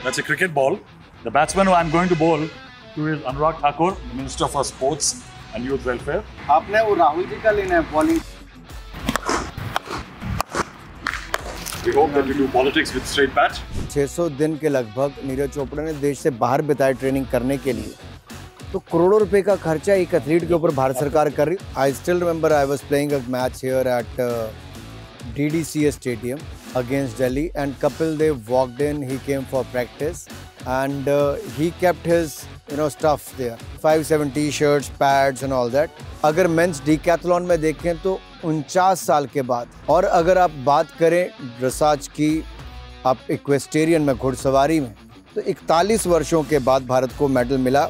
That's a cricket ball. The batsman who I'm going to bowl to is Anurag Thakur, the Minister for Sports and Youth Welfare. आपने वो राहुल जी का लेना है bowling. We hope that you do politics with straight bat. 600 दिन के लगभग नीरज चोपड़ा ने देश से बाहर बिताए ट्रेनिंग करने के लिए. तो करोड़ों रुपए का खर्चा एक एथलीट के ऊपर भारत सरकार कर रही. I still remember I was playing a match here eight DDCA Stadium against Delhi, and Kapil Dev walked in. He came for practice, and he kept his stuff there, 5-7 t-shirts, pads and all that. अगर mains decathlon में देखें तो 49 साल के बाद, और अगर आप बात करें ड्रेसाज की, आप इक्वेस्टेरियन में घुड़सवारी में, तो 41 वर्षों के बाद भारत को मेडल मिला.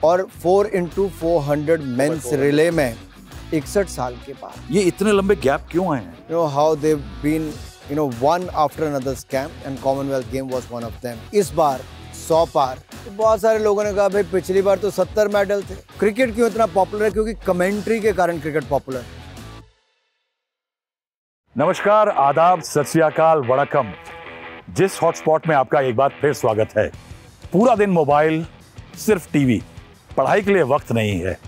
और 4x400 मेंस रिले में 61 साल के बाद. ये इतने लंबे गैप क्यों आए हैं? How they've been one after another scam, and Commonwealth game was one of them. इस बार 100 पार. तो बहुत सारे लोगों ने कहा भाई पिछली बार तो 70 मेडल थे. क्रिकेट क्यों इतना पॉपुलर है? क्योंकि कमेंट्री के कारण क्रिकेट पॉपुलर है. नमस्कार, आदाब, सत श्री अकाल, वड़कम. जिस हॉटस्पॉट में आपका एक बार फिर स्वागत है. पूरा दिन मोबाइल, सिर्फ टीवी, पढ़ाई के लिए वक्त नहीं है.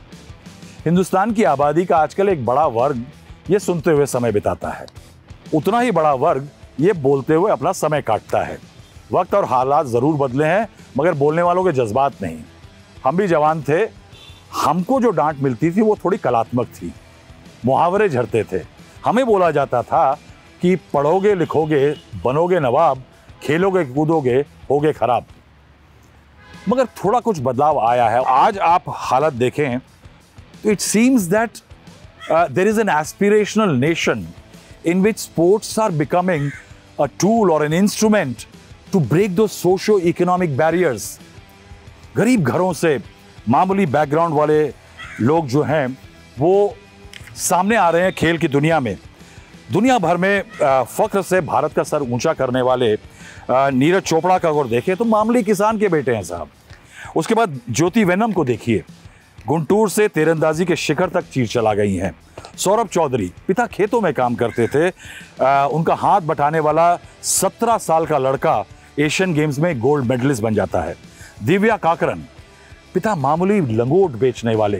हिंदुस्तान की आबादी का आजकल एक बड़ा वर्ग ये सुनते हुए समय बिताता है. उतना ही बड़ा वर्ग ये बोलते हुए अपना समय काटता है. वक्त और हालात जरूर बदले हैं, मगर बोलने वालों के जज्बात नहीं. हम भी जवान थे, हमको जो डांट मिलती थी वो थोड़ी कलात्मक थी. मुहावरे झड़ते थे. हमें बोला जाता था कि पढ़ोगे लिखोगे बनोगे नवाब, खेलोगे कूदोगे होगे खराब. मगर थोड़ा कुछ बदलाव आया है. आज आप हालत देखें तो it seems that there is an aspirational nation in which sports are becoming a tool or an instrument to break those socio-economic barriers. गरीब घरों से मामूली बैकग्राउंड वाले लोग जो हैं वो सामने आ रहे हैं खेल की दुनिया में. दुनिया भर में फख्र से भारत का सर ऊंचा करने वाले नीरज चोपड़ा का अगर देखें तो मामूली किसान के बेटे हैं साहब. उसके बाद ज्योति वेनम को देखिए, गुंटूर से तीरंदाजी के शिखर तक चीर चला गई हैं. सौरभ चौधरी, पिता खेतों में काम करते थे, उनका हाथ बटाने वाला 17 साल का लड़का एशियन गेम्स में गोल्ड मेडलिस्ट बन जाता है. दिव्या काकरन, पिता मामूली लंगोट बेचने वाले,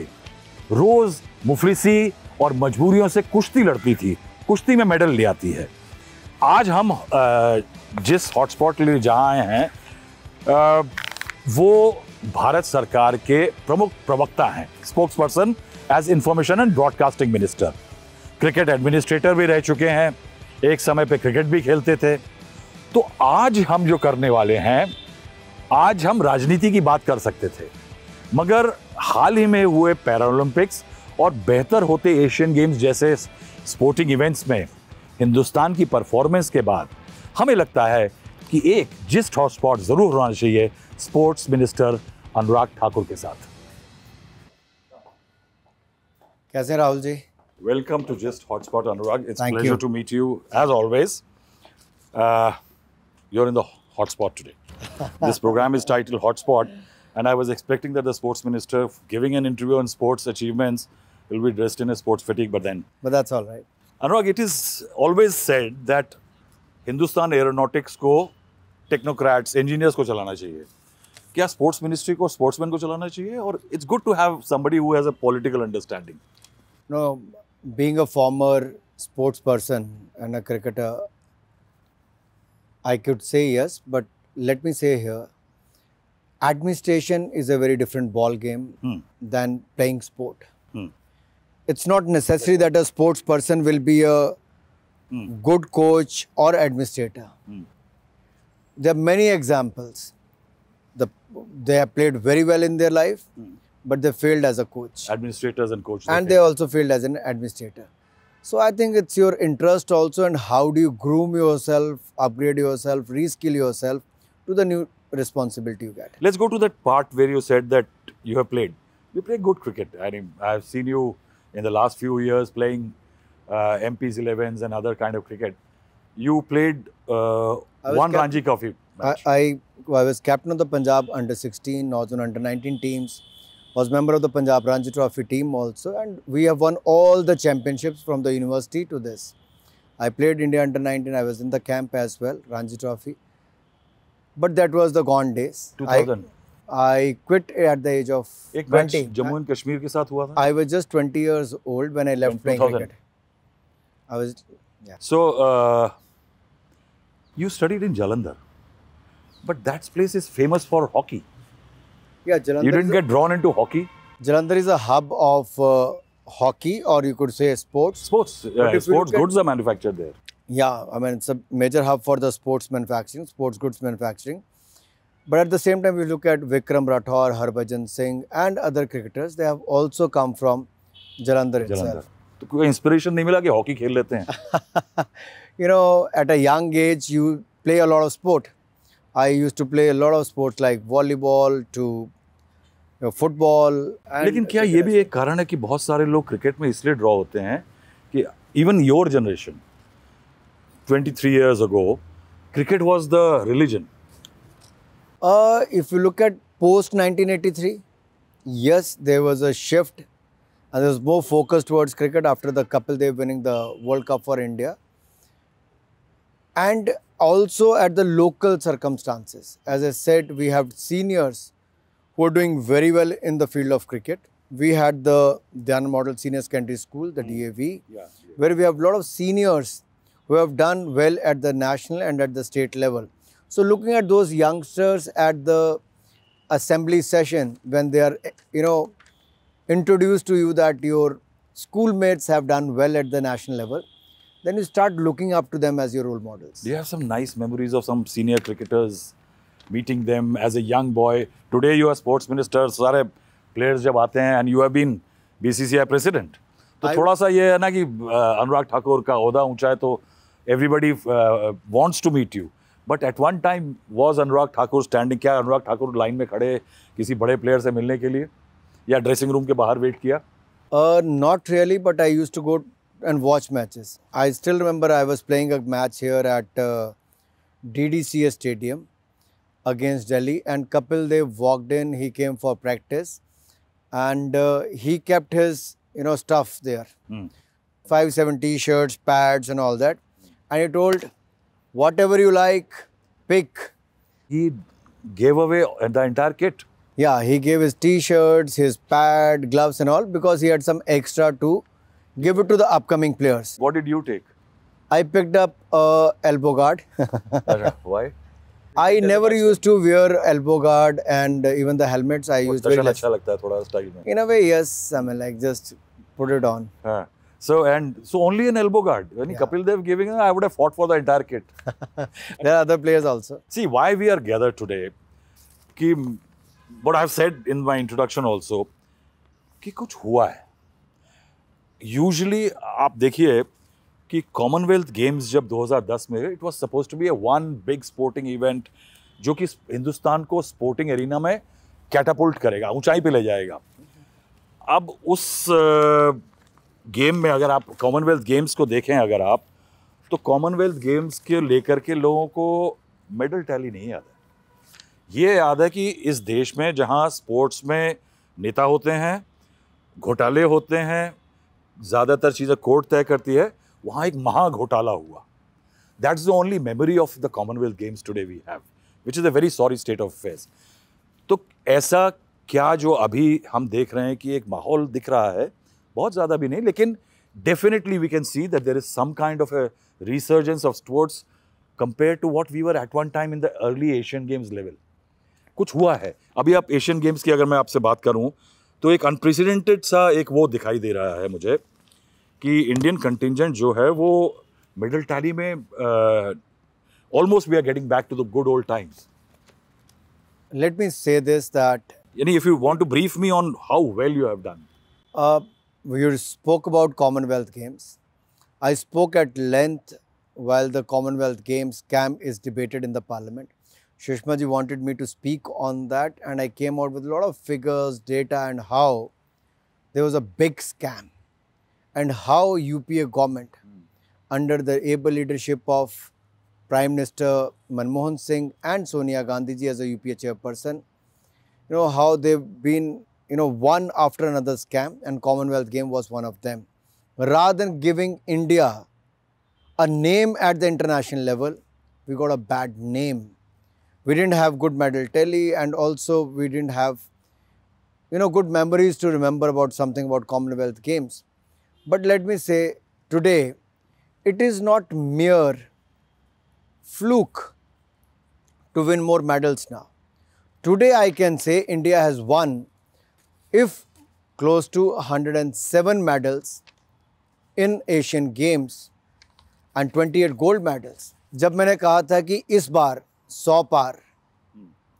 रोज मुफलिसी और मजबूरियों से कुश्ती लड़ती थी, कुश्ती में मेडल ले आती है. आज हम जिस हॉटस्पॉट के लिए जहाँ आए हैं वो भारत सरकार के प्रमुख प्रवक्ता हैं, spokesperson as information and broadcasting minister. Cricket administrator भी रह चुके हैं, एक समय पे क्रिकेट भी खेलते थे. तो आज हम जो करने वाले हैं, आज हम राजनीति की बात कर सकते थे, मगर हाल ही में हुए पैरालंपिक्स और बेहतर होते एशियन गेम्स जैसे स्पोर्टिंग इवेंट्स में हिंदुस्तान की परफॉर्मेंस के बाद हमें लगता है कि एक जिस्ट हॉटस्पॉट जरूर होना चाहिए स्पोर्ट्स मिनिस्टर अनुराग ठाकुर के साथ. कैसे Rahul ji? Welcome to Just Hotspot, Anurag. It's Thank pleasure you. to meet you as always. You're in the hotspot today. This program is titled Hotspot, and I was expecting that the sports minister giving an interview on sports achievements will be dressed in a sports fatigue, But that's all right. Anurag, it is always said that Hindustan Aeronautics को technocrats, engineers को चलाना चाहिए. क्या sports ministry को sportsman को चलाना चाहिए? और it's good to have somebody who has a political understanding. No, being a former sports person and a cricketer, I could say yes, but let me say here, administration is a very different ball game than playing sport. It's not necessary that a sports person will be a good coach or administrator. There are many examples. They have played very well in their life, but they failed as a coach. Administrators and coaches. And they also failed as an administrator. So I think it's your interest also, and how do you groom yourself, upgrade yourself, reskill yourself to the new responsibility you get. Let's go to that part where you said that you have played. You play good cricket. I mean, I've seen you in the last few years playing MP's 11s and other kind of cricket. You played one Ranji Trophy match. I was captain of the Punjab under-16, Northern under-19 teams. Was member of the Punjab Ranji Trophy team also, and we have won all the championships from the university to this. I played India under-19. I was in the camp as well, Ranji Trophy. but that was the gone days. 2000 I quit at the age of एक match 20. Jammu and Kashmir के साथ हुआ था. I was just 20 years old when I left In playing 2000. cricket. I was, yeah. So you studied in Jalandhar, but that place is famous for hockey. Yeah, Jalandhar, You didn't get drawn into hockey? Jalandhar is a hub of hockey, or you could say sports. Sports, if you sports look at- goods are manufactured there. Yeah, I mean, it's a major hub for the sports manufacturing, sports goods manufacturing. But at the same time, we look at Vikram Rathore, Harbhajan Singh and other cricketers. They have also come from Jalandhar Jalandhar. itself. तो कोई inspiration नहीं मिला कि hockey खेल लेते हैं? You know, at a young age, you play a lot of sport. I used to play a lot of sports like volleyball to football. And लेकिन क्या ये भी एक कारण है कि बहुत सारे लोग क्रिकेट में इसलिए ड्रॉ होते हैं कि even your generation 23 years ago, cricket was the religion. If you look at post 1983, yes, there was a shift and there was more focus towards cricket after the Kapil Dev winning the World Cup for India. And also at the local circumstances. As I said, we have seniors who are doing very well in the field of cricket. We had the Dhyan Model Senior Secondary School, the DAV, where we have a lot of seniors who have done well at the national and at the state level. So looking at those youngsters at the assembly session, when they are, you know, introduced to you that your schoolmates have done well at the national level, then you start looking up to them as your role models. Do you have some nice memories of some senior cricketers, meeting them as a young boy? Today you are sports minister, सारे players जब आते हैं and you have been BCCI president. तो थोड़ा सा ये है ना कि अनुराग ठाकुर का ओहदा ऊंचा है तो everybody wants to meet you. But at one time was Anurag Thakur standing? क्या अनुराग ठाकुर लाइन में खड़े किसी बड़े प्लेयर से मिलने के लिए या ड्रेसिंग रूम के बाहर वेट किया? Not really, but I used to go and watch matches. I still remember I was playing a match here at DDCA Stadium against Delhi, and Kapil Dev walked in. He came for practice, and he kept his stuff there, 5-7 T-shirts, pads, and all that. And he told, whatever you like, pick. He gave away the entire kit. Yeah, he gave his T-shirts, his pad, gloves, and all because he had some extra to give it to the upcoming players. What did you take? I picked up elbow guard. Why? I never used to wear elbow guard and even the helmets. I used very less. अच्छा लगता है थोड़ा style में. In a way, yes. I mean, like just put it on. So only an elbow guard. When Kapil Dev giving, I would have fought for the entire kit. There are other players also. See why we are gathered today. कि what I've said in my introduction also कि कुछ हुआ है. Usually आप देखिए कि Commonwealth games जब 2010 में it was suppose to be a one big sporting event जो कि हिंदुस्तान को स्पोर्टिंग एरिना में कैटापुल्ट करेगा, ऊंचाई पे ले जाएगा. अब उस गेम में अगर आप कॉमनवेल्थ गेम्स को देखें अगर आप तो कॉमनवेल्थ गेम्स के लेकर के लोगों को मेडल टैली नहीं याद है. ये याद है कि इस देश में जहां स्पोर्ट्स में नेता होते हैं, घोटाले होते हैं, ज़्यादातर चीज़ें कोर्ट तय करती है, वहाँ एक महा घोटाला हुआ. That's the only memory of the Commonwealth Games today we have, which is a very sorry state of affairs. तो ऐसा क्या जो अभी हम देख रहे हैं कि एक माहौल दिख रहा है, बहुत ज़्यादा भी नहीं, लेकिन definitely we can see that there is some kind of a resurgence of sports compare to what we were at one time in the early Asian Games level. कुछ हुआ है. अभी आप एशियन गेम्स की अगर मैं आपसे बात करूं तो एक अनप्रेसिडेंटेड सा एक वो दिखाई दे रहा है मुझे कि इंडियन कंटिंजेंट जो है वो मेडल टैली में almost we are getting back to the good old times. Let me say this that यानी if you want to brief me on how well you have done. you spoke about Commonwealth Games. I spoke at length while the Commonwealth Games camp is debated in the Parliament. Sushma ji wanted me to speak on that, and I came out with a lot of figures, data, and how there was a big scam, and how UPA government, under the able leadership of Prime Minister Manmohan Singh and Sonia Gandhi ji as a UPA chairperson, how they've been, one after another scam, and Commonwealth Game was one of them. Rather than giving India a name at the international level, we got a bad name. We didn't have good medal tally, and also we didn't have, good memories to remember about something about Commonwealth Games. But let me say, today, it is not mere fluke to win more medals now. Today, I can say India has won, if close to 107 medals in Asian Games and 28 gold medals. जब मैंने कहा था कि इस बार 100 पार,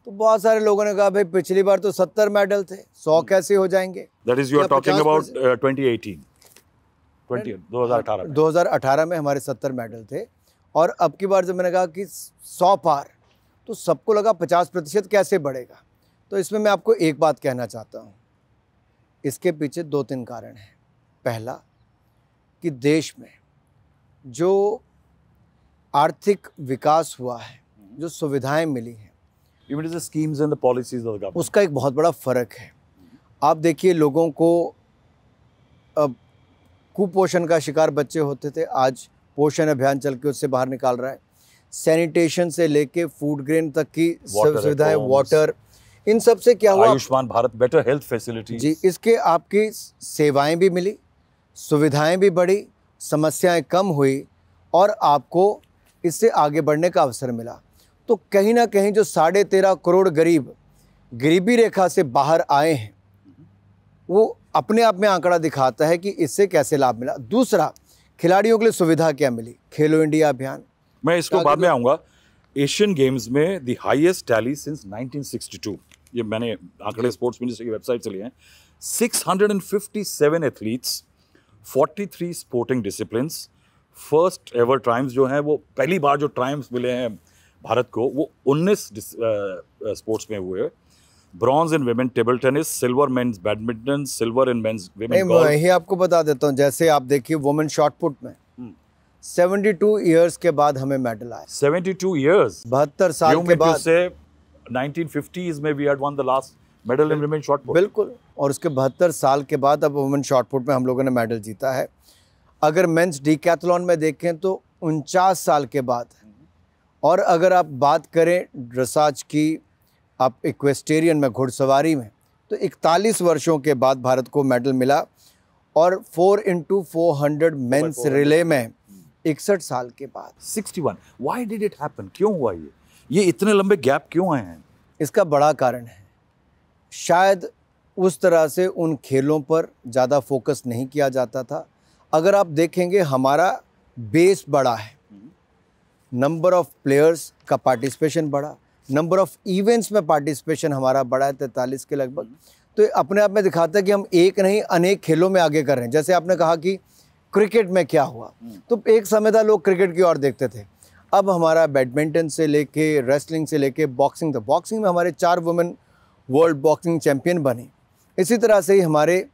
तो बहुत सारे लोगों ने कहा भाई पिछली बार तो 70 मेडल थे, 100 कैसे हो जाएंगे? That is you are talking about 2018, 2018 में हमारे 70 मेडल थे, और अब की बार जब मैंने कहा कि 100 पार, तो सबको लगा 50% कैसे बढ़ेगा। तो इसमें मैं आपको एक बात कहना चाहता हूँ, इसके पीछे 2-3 कारण हैं। पहला कि देश में जो आर्थिक विकास हुआ है, जो सुविधाएं मिली हैं, even the schemes and the policies of the government, उसका एक बहुत बड़ा फ़र्क है। आप देखिए, लोगों को अब कुपोषण का शिकार बच्चे होते थे, आज पोषण अभियान चल के उससे बाहर निकाल रहा है। सैनिटेशन से लेके फूड ग्रेन तक की सुविधाएं, वाटर, इन सब से क्या हुआ? Ayushman Bharat, better health facilities जी, इसके आपकी सेवाएं भी मिली, सुविधाएं भी बढ़ी, समस्याएं कम हुई, और आपको इससे आगे बढ़ने का अवसर मिला। तो कहीं ना कहीं जो 13.5 करोड़ गरीब गरीबी रेखा से बाहर आए हैं, वो अपने आप में आंकड़ा दिखाता है कि इससे कैसे लाभ मिला। दूसरा, खिलाड़ियों के लिए सुविधा क्या मिली? खेलो इंडिया अभियान, मैं इसको बाद में आऊंगा। एशियन गेम्स में द हाईएस्ट टैली सिंस 1962, ये मैंने आंकड़े स्पोर्ट्स मिनिस्टर की वेबसाइट से लिए हैं। 657 athletes, 43 sporting disciplines, first ever triumphs जो हैं, वो पहली बार जो ट्रायम्स मिले हैं भारत को, वो 19 स्पोर्ट्स में हुए। Bronze in women table tennis, silver men's badminton, silver in men's women golf. मैं यही आपको बता देता हूँ, जैसे आप देखिए वुमेन शॉट पुट में 72 इयर्स के बाद हमें मेडल आया। 72 इयर्स, 72 साल के बाद। 1950s में we had won the last medal in women shot put. बिल्कुल, और उसके 72 साल के बाद अब वुमेन शॉट पुट में हम लोगों ने मेडल जीता है। अगर मेंस डीकैथलॉन में देखें तो 49 साल के बाद, और अगर आप बात करें ड्रेसाज की, आप इक्वेस्टेरियन में, घुड़सवारी में, तो 41 वर्षों के बाद भारत को मेडल मिला, और 4x400 मेंस रिले में 61 साल के बाद। 61, व्हाई डिड इट हैपन? क्यों हुआ ये इतने लंबे गैप क्यों आए हैं? इसका बड़ा कारण है, शायद उस तरह से उन खेलों पर ज़्यादा फोकस नहीं किया जाता था। अगर आप देखेंगे, हमारा बेस बड़ा है, नंबर ऑफ प्लेयर्स का पार्टिसिपेशन बढ़ा, नंबर ऑफ इवेंट्स में पार्टिसिपेशन हमारा बढ़ा है 43 के लगभग। तो अपने आप में दिखाता है कि हम एक नहीं अनेक खेलों में आगे कर रहे हैं। जैसे आपने कहा कि क्रिकेट में क्या हुआ, तो एक समय था लोग क्रिकेट की ओर देखते थे, अब हमारा बैडमिंटन से लेके, रेसलिंग से लेके बॉक्सिंग तक। बॉक्सिंग में हमारे 4 वुमेन वर्ल्ड बॉक्सिंग चैंपियन बनी। इसी तरह से ही हमारे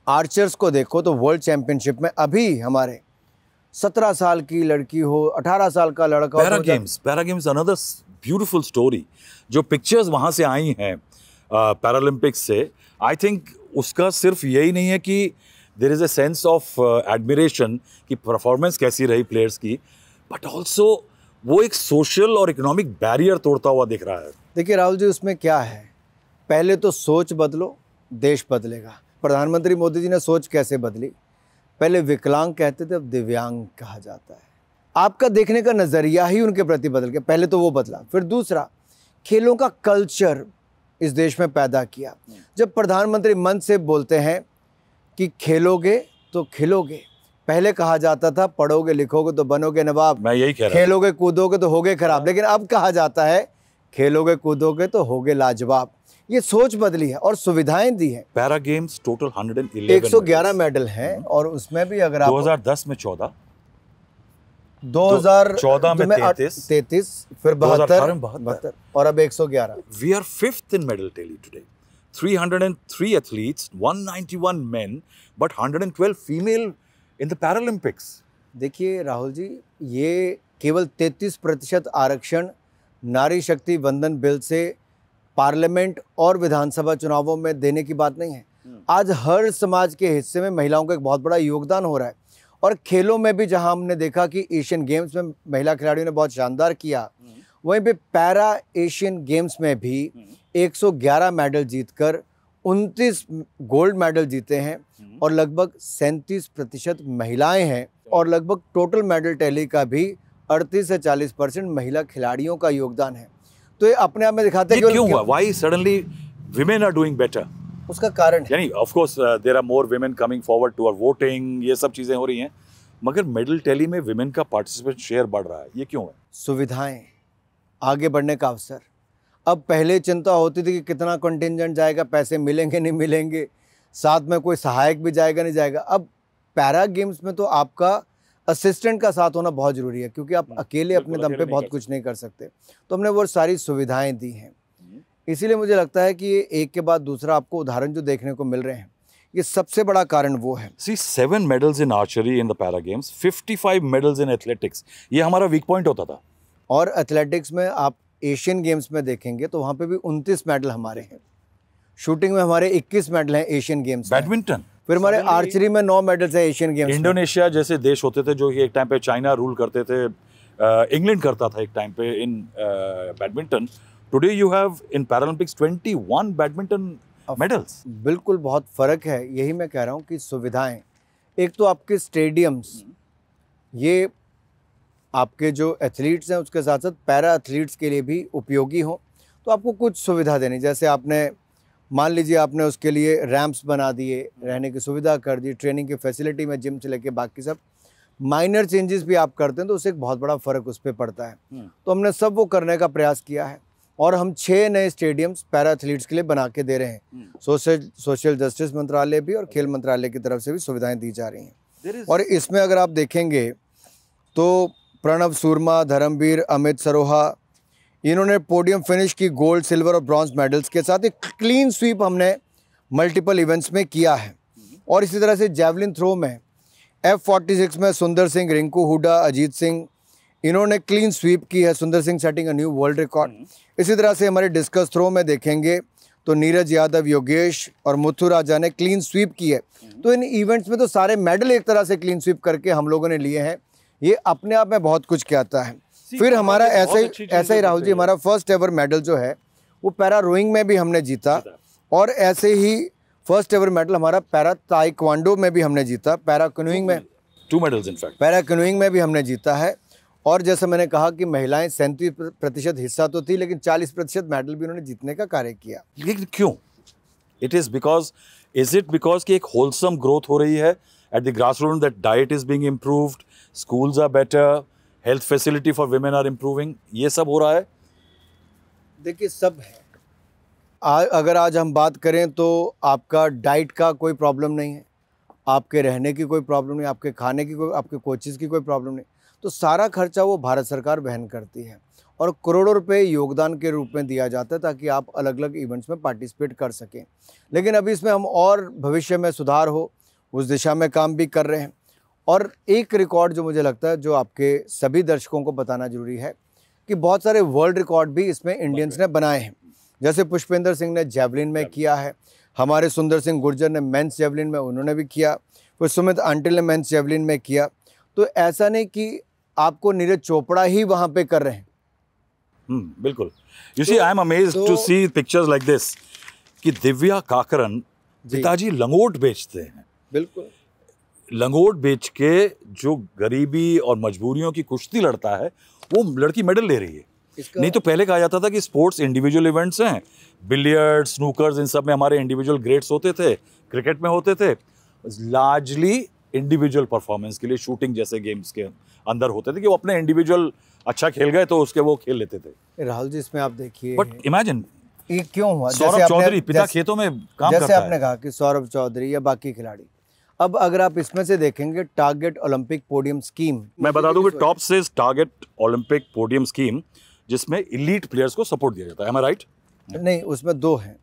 आर्चर्स को देखो तो वर्ल्ड चैंपियनशिप में अभी हमारे 17 साल की लड़की हो, 18 साल का लड़का हो। Para games another beautiful story. जो पिक्चर्स वहाँ से आई हैं पैरालंपिक्स से, आई थिंक उसका सिर्फ यही नहीं है कि there is a sense of admiration कि परफॉर्मेंस कैसी रही प्लेयर्स की, बट ऑल्सो वो एक सोशल और इकोनॉमिक बैरियर तोड़ता हुआ दिख रहा है। देखिए राहुल जी, उसमें क्या है, पहले तो सोच बदलो, देश बदलेगा। प्रधानमंत्री मोदी जी ने सोच कैसे बदली? पहले विकलांग कहते थे, अब दिव्यांग कहा जाता है। आपका देखने का नज़रिया ही उनके प्रति बदल गया। पहले तो वो बदला, फिर दूसरा, खेलों का कल्चर इस देश में पैदा किया। जब प्रधानमंत्री मन से बोलते हैं कि खेलोगे तो खिलोगे, पहले कहा जाता था पढ़ोगे लिखोगे तो बनोगे नवाब, मैं यही कह रहा, खेलोगे कूदोगे तो होगे खराब, लेकिन अब कहा जाता है खेलोगे कूदोगे तो होगे लाजवाब। ये सोच बदली है और सुविधाएं दी हैं। पैरा गेम्स टोटल 111 मेडल हैं, और उसमें भी अगर आप 2010 में 14, 2014 में 33, फिर 72, और अब 111। We are 5th in medal tally today. 303 athletes, 191 men, but 112 female in the Paralympics. देखिए राहुल जी, ये केवल 33% आरक्षण नारी शक्ति वंदन बिल से पार्लियामेंट और विधानसभा चुनावों में देने की बात नहीं है। आज हर समाज के हिस्से में महिलाओं का एक बहुत बड़ा योगदान हो रहा है। और खेलों में भी जहां हमने देखा कि एशियन गेम्स में महिला खिलाड़ियों ने बहुत शानदार किया, वहीं पे पैरा एशियन गेम्स में भी 111 मेडल जीतकर 29 गोल्ड मेडल जीते हैं और लगभग 37% महिलाएं हैं और लगभग टोटल मेडल टैली का भी 38 से 40% महिला खिलाड़ियों का योगदान है। तो ये अपने आप में दिखाता है ये क्यों हुआ? Why suddenly women are doing better? उसका कारण है, यानी of course there are more women coming forward to our voting, ये सब चीजें हो रही हैं, मगर मेडल टैली में women का पार्टिसिपेट शेयर बढ़ रहा है, ये क्यों है? सुविधाएं, आगे बढ़ने का अवसर। अब पहले चिंता होती थी कि कितना कंटिंजेंट जाएगा, पैसे मिलेंगे नहीं मिलेंगे, साथ में कोई सहायक भी जाएगा नहीं जाएगा। अब पैरा गेम्स में तो आपका असिस्टेंट का साथ होना बहुत ज़रूरी है, क्योंकि आप अकेले अपने दम पे बहुत कुछ नहीं कर सकते। तो हमने वो सारी सुविधाएं दी हैं। इसीलिए मुझे लगता है कि ये एक के बाद दूसरा आपको उदाहरण जो देखने को मिल रहे हैं, ये सबसे बड़ा कारण वो है। See, 7 medals in archery in the para games, 55 medals in athletics. ये हमारा वीक पॉइंट होता था। और एथलेटिक्स में आप एशियन गेम्स में देखेंगे तो वहाँ पे भी 29 मेडल हमारे हैं। शूटिंग में हमारे 21 मेडल हैं एशियन गेम्स में। बैडमिंटन, फिर हमारे आर्चरी में 9 मेडल्स हैं एशियन गेम्स में। इंडोनेशिया जैसे देश होते थे जो कि एक टाइम पे चाइना रूल करते थे, इंग्लैंड करता था एक टाइम पे इन badminton. Today you have in Paralympics 21 badminton medals. बिल्कुल बहुत फ़र्क है। यही मैं कह रहा हूँ कि सुविधाएं, एक तो आपके स्टेडियम्स, ये आपके जो एथलीट्स हैं उसके साथ साथ पैरा एथलीट्स के लिए भी उपयोगी हों, तो आपको कुछ सुविधा देनी। जैसे आपने मान लीजिए आपने उसके लिए रैंप्स बना दिए, रहने की सुविधा कर दी, ट्रेनिंग की फैसिलिटी में जिम से लेके बाकी सब माइनर चेंजेस भी आप करते हैं तो उससे एक बहुत बड़ा फ़र्क उस पर पड़ता है। तो हमने सब वो करने का प्रयास किया है और हम 6 नए स्टेडियम्स पैरा एथलीट्स के लिए बना के दे रहे हैं। सोशल जस्टिस मंत्रालय भी और खेल मंत्रालय की तरफ से भी सुविधाएं दी जा रही हैं। और इसमें अगर आप देखेंगे तो प्रणव सूरमा, धर्मवीर, अमित सरोहा, इन्होंने पोडियम फिनिश की गोल्ड, सिल्वर और ब्रॉन्ज मेडल्स के साथ एक क्लीन स्वीप हमने मल्टीपल इवेंट्स में किया है। और इसी तरह से जैवलिन थ्रो में F46 में सुंदर सिंह, रिंकू हुडा, अजीत सिंह, इन्होंने क्लीन स्वीप की है। सुंदर Singh setting a new world record. इसी तरह से हमारे डिस्कस थ्रो में देखेंगे तो नीरज यादव, योगेश और मुथु राजा ने क्लीन स्वीप की है। तो इन इवेंट्स में तो सारे मेडल एक तरह से क्लीन स्वीप करके हम लोगों ने लिए हैं। ये अपने आप में बहुत कुछ कहता है। फिर हमारा ऐसा ही राहुल जी, हमारा फर्स्ट एवर मेडल जो है वो पैरा रोइंग में भी हमने जीता और ऐसे ही फर्स्ट एवर मेडल हमारा पैरा ताइक्वांडो में भी हमने जीता। पैरा कैनोइंग में 2 medals in fact। Para canoeing में भी हमने जीता है। और जैसे मैंने कहा कि महिलाएं 37% हिस्सा तो थी, लेकिन 40% मेडल भी उन्होंने जीतने का कार्य किया। लेकिन क्यों? इट इज बिकॉज कि एक होलसम ग्रोथ हो रही है at the grass root, that diet is being improved, schools are better, health facility for women are improving, ये सब हो रहा है? देखिए सब है। अगर आज हम बात करें तो आपका डाइट का कोई प्रॉब्लम नहीं है, आपके रहने की कोई प्रॉब्लम नहीं, आपके खाने की कोई, आपके कोचेज़ की कोई प्रॉब्लम नहीं। तो सारा खर्चा वो भारत सरकार वहन करती है और करोड़ों रुपए योगदान के रूप में दिया जाता है ताकि आप अलग अलग इवेंट्स में पार्टिसिपेट कर सकें। लेकिन अभी इसमें हम और भविष्य में सुधार हो उस दिशा में काम भी कर रहे हैं। और एक रिकॉर्ड जो मुझे लगता है जो आपके सभी दर्शकों को बताना जरूरी है कि बहुत सारे वर्ल्ड रिकॉर्ड भी इसमें इंडियंस ने बनाए हैं। जैसे पुष्पेंद्र सिंह ने जैवलिन में किया है, हमारे सुंदर सिंह गुर्जर ने मेंस जैवलिन में उन्होंने भी किया, फिर सुमित अंटिल ने मेंस जैवलिन में किया। तो ऐसा नहीं कि आपको नीरज चोपड़ा ही वहां पे कर रहे हैं। बिल्कुल। You see, I am amazed to see pictures like this कि दिव्या काकरन पिताजी लंगोट बेचते हैं। बिल्कुल। लंगोट बेच के जो गरीबी और मजबूरियों की कुश्ती लड़ता है वो लड़की मेडल ले रही है। नहीं तो पहले कहा जाता था कि स्पोर्ट्स इंडिविजुअल इवेंट्स हैं, बिलियर्ड, स्नूकर्स, इन सब में हमारे इंडिविजुअल ग्रेड्स होते थे, क्रिकेट में होते थे, लार्जली इंडिविजुअल परफॉर्मेंस के लिए शूटिंग जैसे गेम्स के अंदर होते थे कि वो अपने इंडिविजुअल अच्छा खेल गए तो उसके वो खेल लेते थे। राहुल जी इसमें आप देखिए, बट इमेजिन ये क्यों हुआ? सौरभ चौधरी पिता खेतों में काम करता है। जैसे आपने कहा कि सौरभ चौधरी या बाकी खिलाड़ी, अब अगर आप इसमें से देखेंगे टारगेट ओलंपिक पोडियम स्कीम, मैं बता दूं कि टॉप से टारगेट ओलंपिक पोडियम स्कीम जिसमें इलीट प्लेयर्स को सपोर्ट दिया जाता है। एम आई राइट? नहीं, उसमें 2 हैं,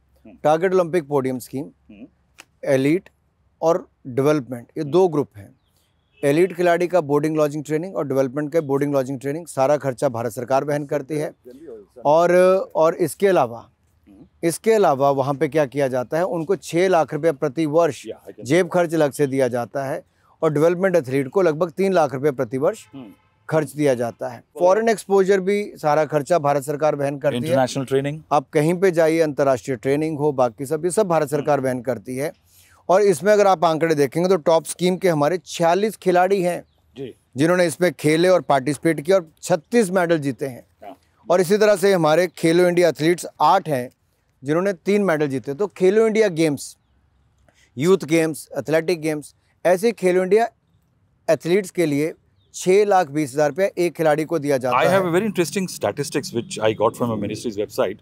target Olympic podium scheme, elite और डेवलपमेंट, ये 2 ग्रुप हैं। एलीट खिलाड़ी का बोर्डिंग लॉजिंग ट्रेनिंग और डेवलपमेंट का बोर्डिंग लॉजिंग ट्रेनिंग सारा खर्चा भारत सरकार वहन करती है। और इसके अलावा वहाँ पे क्या किया जाता है, उनको 6 लाख रुपए प्रति वर्ष जेब खर्च अलग से दिया जाता है और डेवलपमेंट एथलीट को लगभग 3 लाख रुपए प्रति वर्ष खर्च दिया जाता है। फॉरेन एक्सपोजर भी सारा खर्चा भारत सरकार वहन करती है। इंटरनेशनल ट्रेनिंग, आप कहीं पे जाइए, अंतर्राष्ट्रीय ट्रेनिंग हो, बाकी सब ये सब भारत सरकार वहन करती है। और इसमें अगर आप आंकड़े देखेंगे तो टॉप स्कीम के हमारे 46 खिलाड़ी हैं जिन्होंने इसमें खेले और पार्टिसिपेट किया और 36 मेडल जीते हैं। और इसी तरह से हमारे खेलो इंडिया एथलीट्स 8 हैं जिन्होंने 3 मेडल जीते। तो खेलो India games, youth games, athletic games, ऐसे खेलो इंडिया एथलीट्स के लिए 6,20,000 रुपया एक खिलाड़ी को दिया जाता है। I have a very interesting statistics which I got from a ministry's website.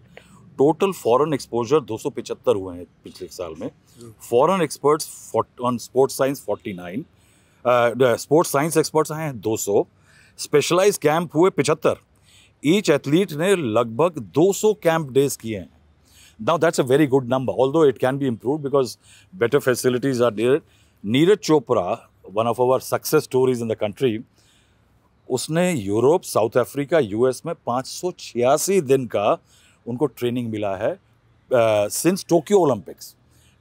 Total foreign exposure 275 हुए हैं पिछले साल में। Foreign experts on sports science 49, sports science experts हैं 200, स्पेशलाइज्ड कैंप हुए 75। ईच एथलीट ने लगभग 200 कैंप डेज किए हैं। Now that's a very good number, although it can be improved because better facilities are there. Neeraj Chopra, one of our success stories in the country, उसने Europe, South Africa, US में 586 दिन का उनको training मिला है since Tokyo Olympics.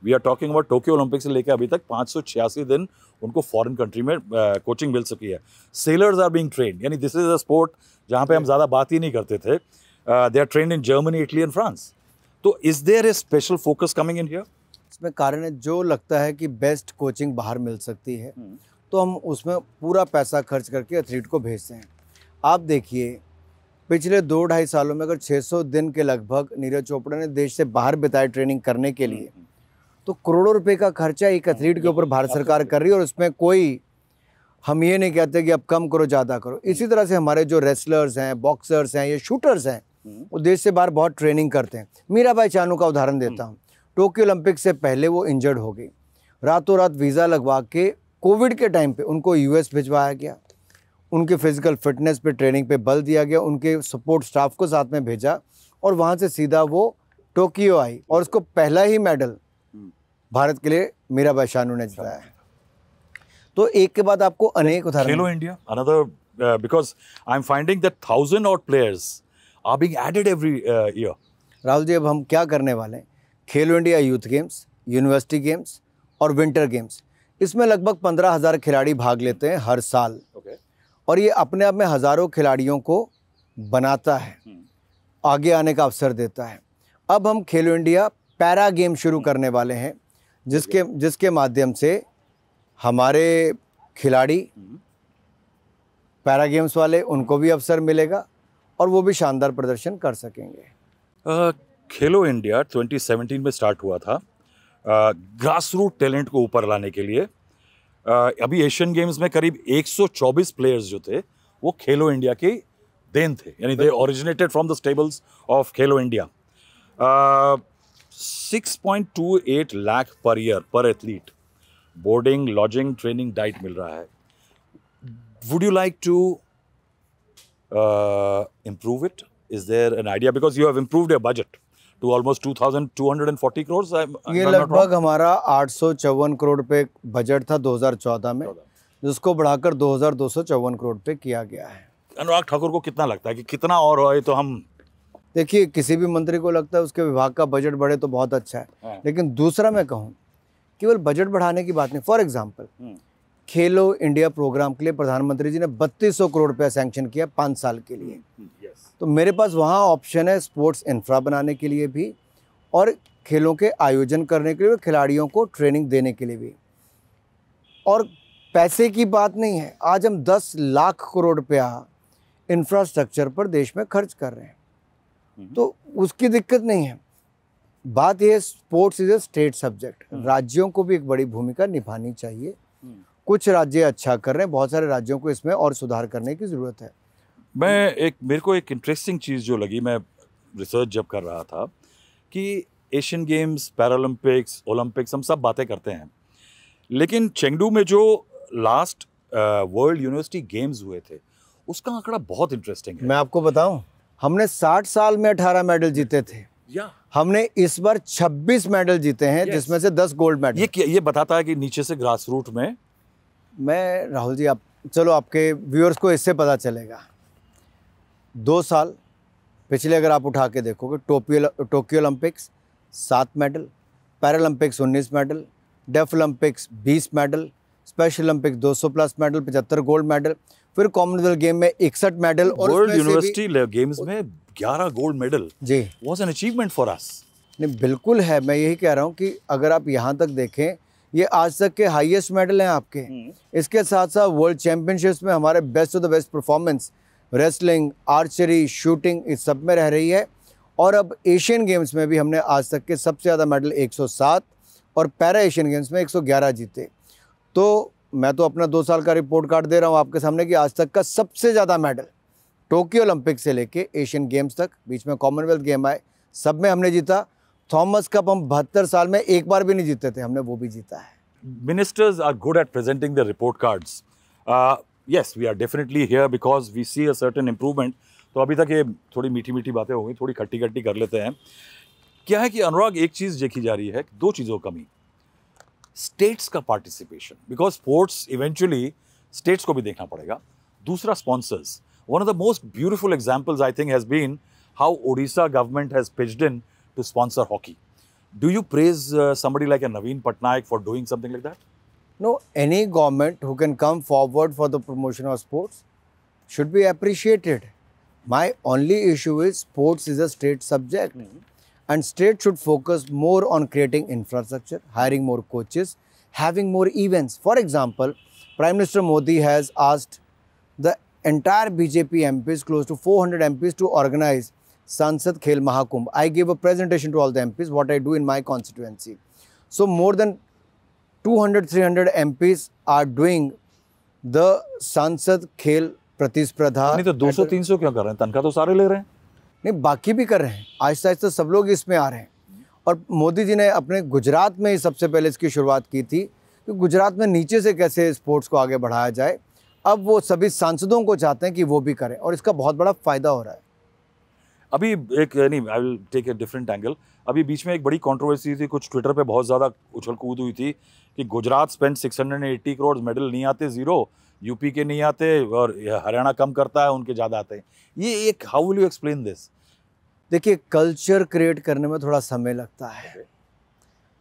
We are talking about Tokyo Olympics से लेकर अभी तक 586 दिन उनको फॉरेन कंट्री में कोचिंग मिल सकी है। सेलर्स आर बीइंग ट्रेन्ड, यानी दिस इज अ स्पोर्ट जहाँ पे हम ज़्यादा बात ही नहीं करते थे। They are trained in Germany, Italy and France. तो is there a special focus coming in here? इसमें कारण है, जो लगता है कि बेस्ट कोचिंग बाहर मिल सकती है तो हम उसमें पूरा पैसा खर्च करके एथलीट को भेजते हैं। आप देखिए, पिछले 2-2.5 सालों में अगर 600 दिन के लगभग नीरज चोपड़ा ने देश से बाहर बिताए ट्रेनिंग करने के लिए, तो करोड़ों रुपए का खर्चा एक एथलीट के ऊपर भारत सरकार कर रही है। और उसमें कोई हम ये नहीं कहते कि अब कम करो ज़्यादा करो। इसी तरह से हमारे जो रेसलर्स हैं, बॉक्सर्स हैं या शूटर्स हैं, वो देश से बाहर बहुत ट्रेनिंग करते हैं। मीराबाई चानू का उदाहरण देता हूँ। टोक्यो ओलंपिक से पहले वो इंजर्ड हो गई, रातों रात वीज़ा लगवा के कोविड के टाइम पे उनको यूएस भिजवाया गया, उनके फिजिकल फिटनेस पे ट्रेनिंग पे बल दिया गया, उनके सपोर्ट स्टाफ को साथ में भेजा और वहाँ से सीधा वो टोक्यो आई और उसको पहला ही मेडल भारत के लिए मीराबाई चानू ने जिताया है। तो एक के बाद आपको अनेक उदाहरण। खेलो India, another because I'm finding that 1,000 odd players are being added every year. Rahul ji, अब हम क्या करने वाले हैं? Khelo India youth games, university games और विंटर गेम्स, इसमें लगभग 15,000 खिलाड़ी भाग लेते हैं हर साल। और ये अपने आप में हज़ारों खिलाड़ियों को बनाता है, आगे आने का अवसर देता है। अब हम खेलो इंडिया पैरा गेम शुरू करने वाले हैं, जिसके माध्यम से हमारे खिलाड़ी, पैरा गेम्स वाले, उनको भी अवसर मिलेगा और वो भी शानदार प्रदर्शन कर सकेंगे। खेलो इंडिया 2017 में स्टार्ट हुआ था ग्रास रूट टैलेंट को ऊपर लाने के लिए। अभी एशियन गेम्स में करीब 124 प्लेयर्स जो थे वो खेलो इंडिया की देन थे, यानी they originated from the stables of Khelo India. 6.28 lakh per year per athlete, boarding, lodging, training, diet मिल रहा है। Would you like to improve it? Is there an idea? Because you have improved your budget to almost 2,240 crores. ये लगभग हमारा 854 करोड़ रुपए budget था 2014 में, जिसको बढ़ाकर 2,254 करोड़ रुपए किया गया है। अनुराग ठाकुर को कितना लगता है कि कितना और होए तो हम? देखिए, किसी भी मंत्री को लगता है उसके विभाग का बजट बढ़े तो बहुत अच्छा है, लेकिन दूसरा मैं कहूँ, केवल बजट बढ़ाने की बात नहीं। For example, Khelo India programme के लिए प्रधानमंत्री जी ने 3200 करोड़ रुपया सैंक्शन किया 5 साल के लिए। तो मेरे पास वहाँ ऑप्शन है स्पोर्ट्स इंफ्रा बनाने के लिए भी और खेलों के आयोजन करने के लिए, खिलाड़ियों को ट्रेनिंग देने के लिए भी। और पैसे की बात नहीं है, आज हम 10 लाख करोड़ रुपया इंफ्रास्ट्रक्चर पर देश में खर्च कर रहे हैं, तो उसकी दिक्कत नहीं है। बात यह, sports is a state subject, राज्यों को भी एक बड़ी भूमिका निभानी चाहिए। कुछ राज्य अच्छा कर रहे हैं, बहुत सारे राज्यों को इसमें और सुधार करने की ज़रूरत है। मेरे को एक इंटरेस्टिंग चीज़ जो लगी, मैं रिसर्च जब कर रहा था, कि एशियन गेम्स, पैरालंपिक्स, ओलंपिक्स, हम सब बातें करते हैं, लेकिन चेंगडू में जो लास्ट वर्ल्ड यूनिवर्सिटी गेम्स हुए थे उसका आंकड़ा बहुत इंटरेस्टिंग है। मैं आपको बताऊं, हमने 60 साल में 18 मेडल जीते थे, हमने इस बार 26 मेडल जीते हैं, जिसमें से 10 गोल्ड मेडल। ये बताता है कि नीचे से ग्रास रूट में। मैं राहुल जी, आप चलो, आपके व्यूअर्स को इससे पता चलेगा। 2 साल पिछले अगर आप उठा के देखोगे, Tokyo Olympics 7 medal, Paralympics 19 medal, Deaf Olympics 20 medal, Special Olympic 200 plus medal, 75 gold medal, फिर कॉमनवेल्थ गेम में 61 मेडल और वर्ल्ड यूनिवर्सिटी गेम्स में 11 गोल्ड मेडल जी was an achievement for us. नहीं बिल्कुल है, मैं यही कह रहा हूँ कि अगर आप यहाँ तक देखें, ये आज तक के हाईएस्ट मेडल हैं आपके। इसके साथ साथ वर्ल्ड चैंपियनशिप्स में हमारे best of the best performance wrestling, archery, shooting इस सब में रह रही है। और अब एशियन गेम्स में भी हमने आज तक के सबसे ज़्यादा मेडल 107 और पैरा एशियन गेम्स में 111 जीते। तो मैं तो अपना 2 साल का रिपोर्ट कार्ड दे रहा हूँ आपके सामने कि आज तक का सबसे ज़्यादा मेडल टोक्यो ओलंपिक से लेके एशियन गेम्स तक, बीच में कॉमनवेल्थ गेम आए, सब में हमने जीता। थॉमस कप हम 72 साल में एक बार भी नहीं जीते थे, हमने वो भी जीता है। Ministers are good at presenting their report cards. Yes, we are definitely here because we see a certain improvement. तो अभी तक ये थोड़ी मीठी मीठी बातें हो गई, थोड़ी खट्टी खट्टी कर लेते हैं। क्या है कि अनुराग, एक चीज़ देखी जा रही है, 2 चीज़ों की कमी, स्टेट्स का participation, because sports eventually states को भी देखना पड़ेगा। दूसरा, sponsors. One of the most beautiful examples I think has been how Odisha government has pitched in to sponsor hockey. Do you praise somebody like a Naveen Patnaik for doing something like that? No, any government who can come forward for the promotion of sports should be appreciated. My only issue is sports is a state subject, and state should focus more on creating infrastructure, hiring more coaches, having more events. For example, Prime Minister Modi has asked the entire BJP MPs, close to 400 MPs, to organize Sansad Khel Mahakumbh. I gave a presentation to all the MPs what I do in my constituency. So more than 200-300 MPs are doing the Sansad Khel प्रतिस्पर्धा। नहीं तो 200-300 क्यों कर रहे हैं? तनख्वाह तो सारे ले रहे हैं। नहीं, बाकी भी कर रहे हैं, आहिस्ता आहिस्ता सब लोग इसमें आ रहे हैं। और मोदी जी ने अपने गुजरात में ही सबसे पहले इसकी शुरुआत की थी कि गुजरात में नीचे से कैसे स्पोर्ट्स को आगे बढ़ाया जाए। अब वो सभी सांसदों को चाहते हैं कि वो भी करें और इसका बहुत बड़ा फ़ायदा हो रहा है। अभी एक नहीं, I will take a different angle. अभी बीच में एक बड़ी कंट्रोवर्सी थी, कुछ ट्विटर पे बहुत ज़्यादा उछल कूद हुई थी कि गुजरात स्पेंड 680 करोड़, मेडल नहीं आते, ज़ीरो, यूपी के नहीं आते और हरियाणा कम करता है, उनके ज़्यादा आते हैं। ये एक, how will you explain this? देखिए, कल्चर क्रिएट करने में थोड़ा समय लगता है।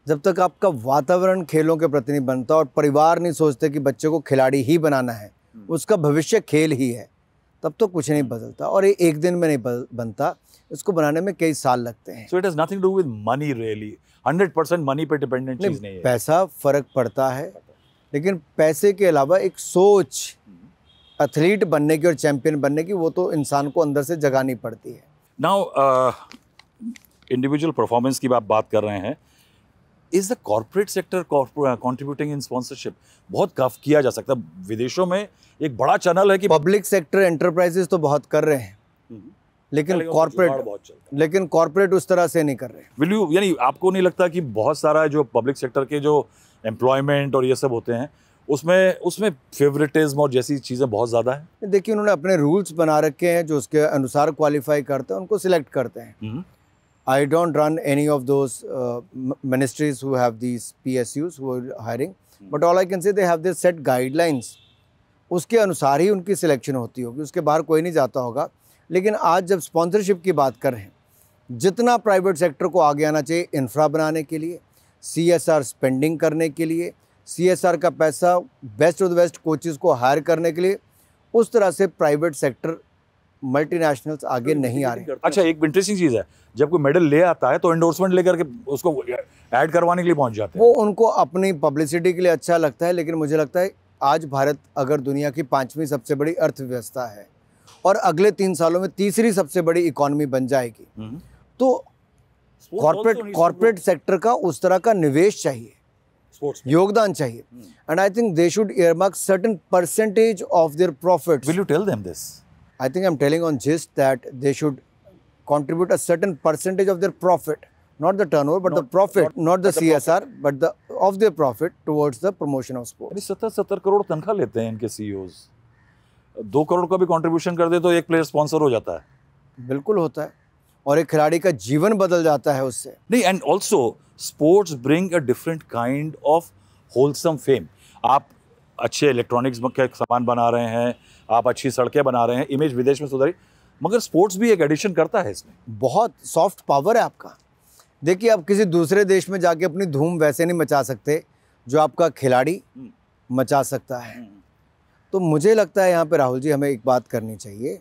जब तक आपका वातावरण खेलों के प्रति नहीं बनता और परिवार नहीं सोचते कि बच्चे को खिलाड़ी ही बनाना है, उसका भविष्य खेल ही है, तब तो कुछ नहीं बदलता। और ये एक दिन में नहीं बनता, इसको बनाने में कई साल लगते हैं। So it has nothing to do with money really, 100% money पे डिपेंडेंट चीज़ नहीं है। पैसा फर्क पड़ता है, लेकिन पैसे के अलावा एक सोच एथलीट बनने की और चैंपियन बनने की, वो तो इंसान को अंदर से जगानी पड़ती है। नाउ इंडिविजुअल परफॉर्मेंस की बात कर रहे हैं, is the corporate sector contributing in sponsorship? बहुत कफ किया जा सकता है। विदेशों में एक बड़ा चैनल है कि पब्लिक सेक्टर एंटरप्राइजेस तो बहुत कर रहे हैं, लेकिन कॉर्पोरेट उस तरह से नहीं कर रहे। विल यू, यानी आपको नहीं लगता कि बहुत सारा जो पब्लिक सेक्टर के जो एम्प्लॉयमेंट और ये सब होते हैं, उसमें फेवरेटिज्म और जैसी चीज़ें बहुत ज़्यादा है? देखिए, उन्होंने अपने रूल्स बना रखे हैं, जो उसके अनुसार क्वालिफाई करते हैं उनको सिलेक्ट करते हैं। I don't run any of those ministries who have these PSUs who are hiring, but all I can say they have their set guidelines. उसके अनुसार ही उनकी सिलेक्शन होती होगी, उसके बाहर कोई नहीं जाता होगा। लेकिन आज जब स्पॉन्सरशिप की बात कर रहे हैं, जितना प्राइवेट सेक्टर को आगे आना चाहिए इंफ्रा बनाने के लिए, CSR स्पेंडिंग करने के लिए, CSR का पैसा best of the best coaches को हायर करने के लिए, उस तरह से प्राइवेट सेक्टर मल्टीनेशनल्स आगे नहीं आ रहे। अच्छा, एक इंटरेस्टिंग चीज़ है, जब कोई मेडल ले आता है तो एंडोर्समेंट लेकर के उसको ऐड करवाने के लिए पहुंच जाते हैं। वो उनको अपनी पब्लिसिटी के लिए अच्छा लगता है, लेकिन मुझे लगता है आज भारत अगर दुनिया की 5वीं सबसे बड़ी अर्थव्यवस्था है और अगले 3 सालों में तीसरी सबसे बड़ी इकोनॉमी बन जाएगी, तो कॉर्पोरेट सेक्टर का उस तरह का निवेश चाहिए, योगदान चाहिए। And I think they should earmark certain percentage of their profits. Will you tell them this? I think I'm telling on gist that they should contribute a certain percentage of their profit, not the turnover, but the profit, not the CSR, but of their profit towards the promotion of sport. 70 crore तनख्वाह लेते हैं इनके CEOs। 2 crore का भी contribution कर दे तो एक player sponsor हो जाता है। बिल्कुल होता है, और एक खिलाड़ी का जीवन बदल जाता है उससे। नहीं, and also sports bring a different kind of wholesome fame. आप अच्छे इलेक्ट्रॉनिक्स के सामान बना रहे हैं, आप अच्छी सड़कें बना रहे हैं, इमेज विदेश में सुधरी, मगर स्पोर्ट्स भी एक एडिशन करता है इसमें। बहुत सॉफ्ट पावर है आपका। देखिए, आप किसी दूसरे देश में जाके अपनी धूम वैसे नहीं मचा सकते जो आपका खिलाड़ी मचा सकता है। तो मुझे लगता है यहाँ पे राहुल जी हमें एक बात करनी चाहिए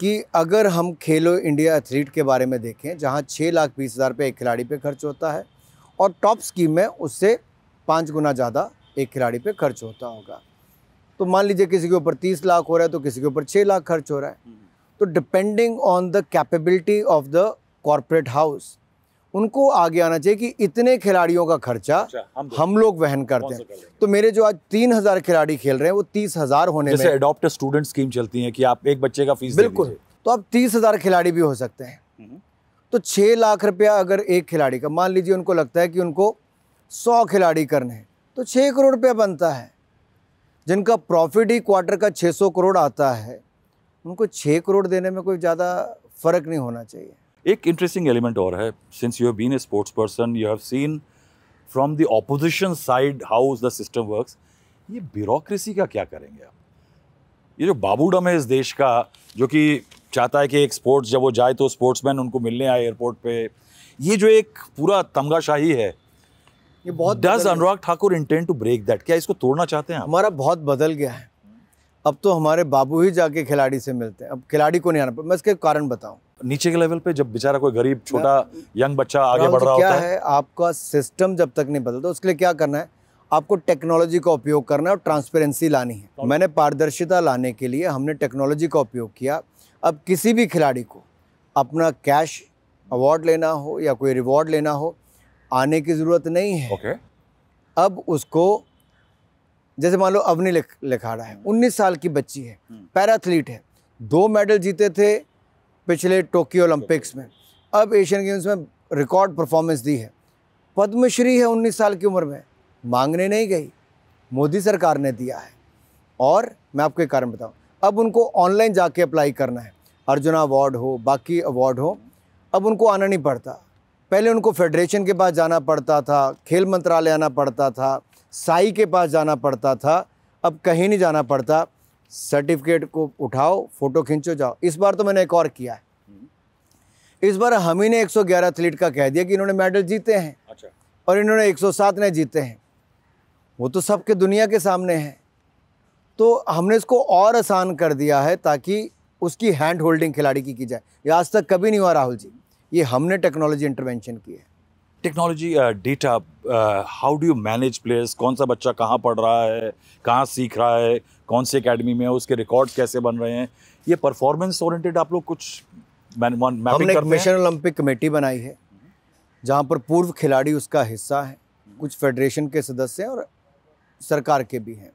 कि अगर हम खेलो इंडिया एथलीट के बारे में देखें, जहाँ 6,20,000 रुपये एक खिलाड़ी पे खर्च होता है और टॉप स्कीम में उससे 5 गुना ज़्यादा एक खिलाड़ी पे खर्च होता होगा। तो मान लीजिए किसी के ऊपर 30 लाख हो रहा है तो किसी के ऊपर 6 लाख खर्च हो रहा है। तो depending on the capability of the corporate house, उनको आगे आना चाहिए कि इतने खिलाड़ियों का खर्चा हम लोग वहन करते हैं। तो मेरे जो आज 3,000 खिलाड़ी खेल रहे हैं वो 30,000 होने में, जैसे अडॉप्ट स्टूडेंट स्कीम चलती है कि आप एक बच्चे का फीस बिल्कुल, तो अब 30,000 खिलाड़ी भी हो सकते हैं। तो 6 लाख रुपया अगर एक खिलाड़ी का, मान लीजिए उनको लगता है कि उनको 100 खिलाड़ी करने हैं तो 6 करोड़ रुपया बनता है। जिनका प्रॉफिट ही क्वार्टर का 600 करोड़ आता है, उनको 6 करोड़ देने में कोई ज़्यादा फर्क नहीं होना चाहिए। एक इंटरेस्टिंग एलिमेंट और है, since you have been a sports person, you have seen from the opposition side how the system works. ये ब्यूरोक्रेसी का क्या करेंगे आप? ये जो बाबूडम है इस देश का, जो कि चाहता है कि एक स्पोर्ट्स जब वो जाए तो स्पोर्ट्समैन उनको मिलने आए एयरपोर्ट पे, ये जो एक पूरा तमगाशाही है, ये बहुत does Anurag Thakur intend to break that? क्या इसको तोड़ना चाहते हैं आप? हमारा बहुत बदल गया है। अब तो हमारे बाबू ही जाके खिलाड़ी से मिलते हैं, अब खिलाड़ी को नहीं आना पड़ता। मैं इसके कारण बताऊं, नीचे के लेवल पे जब बेचारा कोई गरीब छोटा यंग बच्चा आगे बढ़ रहा क्या होता है, आपका सिस्टम जब तक नहीं बदलता उसके लिए क्या करना है, आपको टेक्नोलॉजी का उपयोग करना है और ट्रांसपेरेंसी लानी है। मैंने पारदर्शिता लाने के लिए हमने टेक्नोलॉजी का उपयोग किया। अब किसी भी खिलाड़ी को अपना कैश अवार्ड लेना हो या कोई रिवॉर्ड लेना हो, आने की ज़रूरत नहीं है। Okay. अब उसको, जैसे मान लो अवनी लिखाड़ा है, 19 साल की बच्ची है, पैराथलीट है, 2 मेडल जीते थे पिछले टोक्यो ओलंपिक्स में, अब एशियन गेम्स में रिकॉर्ड परफॉर्मेंस दी है, पद्मश्री है 19 साल की उम्र में, मांगने नहीं गई, मोदी सरकार ने दिया है। और मैं आपको एक कारण बताऊं, अब उनको ऑनलाइन जाके अप्लाई करना है, अर्जुना अवार्ड हो, बाकी अवार्ड हो, अब उनको आना नहीं पड़ता। पहले उनको फेडरेशन के पास जाना पड़ता था, खेल मंत्रालय आना पड़ता था, साई के पास जाना पड़ता था, अब कहीं नहीं जाना पड़ता। सर्टिफिकेट को उठाओ, फोटो खींचो, जाओ। इस बार तो मैंने एक और किया है, इस बार हम ही ने 111 एथलीट का कह दिया कि इन्होंने मेडल जीते हैं। अच्छा। और इन्होंने 107 ने जीते हैं, वो तो सबके दुनिया के सामने है। तो हमने इसको और आसान कर दिया है ताकि उसकी हैंड होल्डिंग खिलाड़ी की जाए। ये आज तक कभी नहीं हुआ राहुल जी, ये हमने टेक्नोलॉजी इंटरवेंशन की है। Technology, data, how do you manage players? कौन सा बच्चा कहाँ पढ़ रहा है, कहाँ सीख रहा है, कौन से एकेडमी में है, उसके रिकॉर्ड्स कैसे बन रहे हैं? ये परफॉर्मेंस ओरिएंटेड आप लोग कुछ मैपिंग हमने एक करते मिशन हैं? ओलंपिक कमेटी बनाई है जहाँ पर पूर्व खिलाड़ी उसका हिस्सा है, कुछ फेडरेशन के सदस्य हैं और सरकार के भी हैं।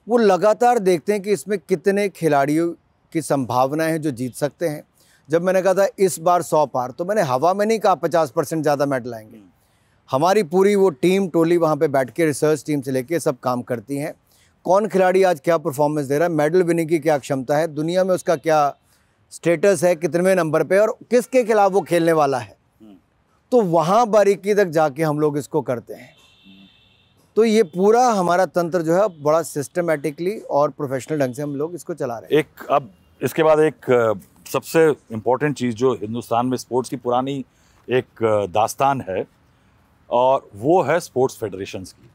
वो लगातार देखते हैं कि इसमें कितने खिलाड़ियों की संभावनाएं हैं जो जीत सकते हैं। जब मैंने कहा था इस बार 100 पार, तो मैंने हवा में नहीं कहा 50% ज़्यादा मेडल आएंगे। हमारी पूरी वो टीम टोली वहाँ पे बैठ के, रिसर्च टीम से लेके सब काम करती हैं। कौन खिलाड़ी आज क्या परफॉर्मेंस दे रहा है, मेडल विनिंग की क्या क्षमता है, दुनिया में उसका क्या स्टेटस है, कितने नंबर पे, और किसके खिलाफ वो खेलने वाला है। तो वहाँ बारीकी तक जाके हम लोग इसको करते हैं। तो ये पूरा हमारा तंत्र जो है बड़ा सिस्टमेटिकली और प्रोफेशनल ढंग से हम लोग इसको चला रहे हैं। एक, अब इसके बाद एक सबसे इम्पोर्टेंट चीज़ जो हिंदुस्तान में स्पोर्ट्स की पुरानी एक दास्तान है, और वो है स्पोर्ट्स फेडरेशंस की।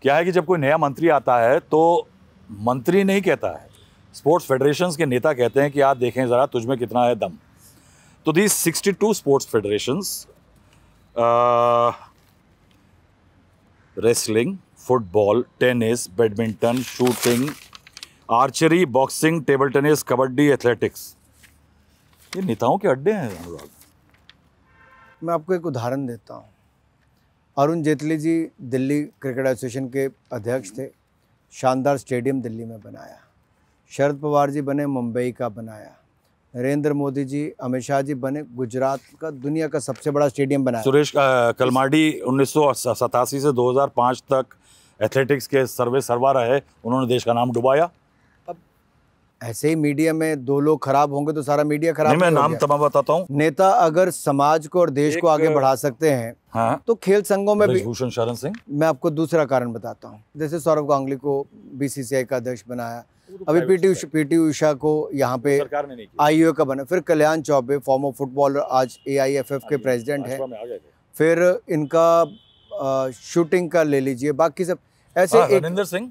क्या है कि जब कोई नया मंत्री आता है तो मंत्री नहीं कहता है, स्पोर्ट्स फेडरेशंस के नेता कहते हैं कि आप देखें ज़रा तुझमें कितना है दम। तो these 62 sports federations, wrestling, football, tennis, badminton, shooting, archery, boxing, table tennis, kabaddi, athletics, ये नेताओं के अड्डे हैं अनुराग। मैं आपको एक उदाहरण देता हूँ। अरुण जेटली जी दिल्ली क्रिकेट एसोसिएशन के अध्यक्ष थे, शानदार स्टेडियम दिल्ली में बनाया। शरद पवार जी बने, मुंबई का बनाया। नरेंद्र मोदी जी, अमित शाह जी बने, गुजरात का दुनिया का सबसे बड़ा स्टेडियम बनाया। सुरेश कलमाडी 1987 से 2005 तक एथलेटिक्स के सर्वा रहे, उन्होंने देश का नाम डुबाया। अब ऐसे ही मीडिया में 2 लोग खराब होंगे तो सारा मीडिया खराब नहीं, मैं नाम तमाम बताता हूँ। नेता अगर समाज को और देश को आगे बढ़ा सकते हैं, हाँ, तो खेल संघों में भी। भूषण शरण सिंह। मैं आपको दूसरा कारण बताता हूँ। जैसे सौरव गांगुली को बीसीसीआई का अध्यक्ष बनाया, अभी पीटी उषा को यहाँ पे आईओए का बना, फिर कल्याण चौबे फॉर्मर फुटबॉलर आज एआईएफएफ के प्रेसिडेंट हैं, फिर इनका शूटिंग का ले लीजिए, बाकी सब ऐसे। रणेंद्र सिंह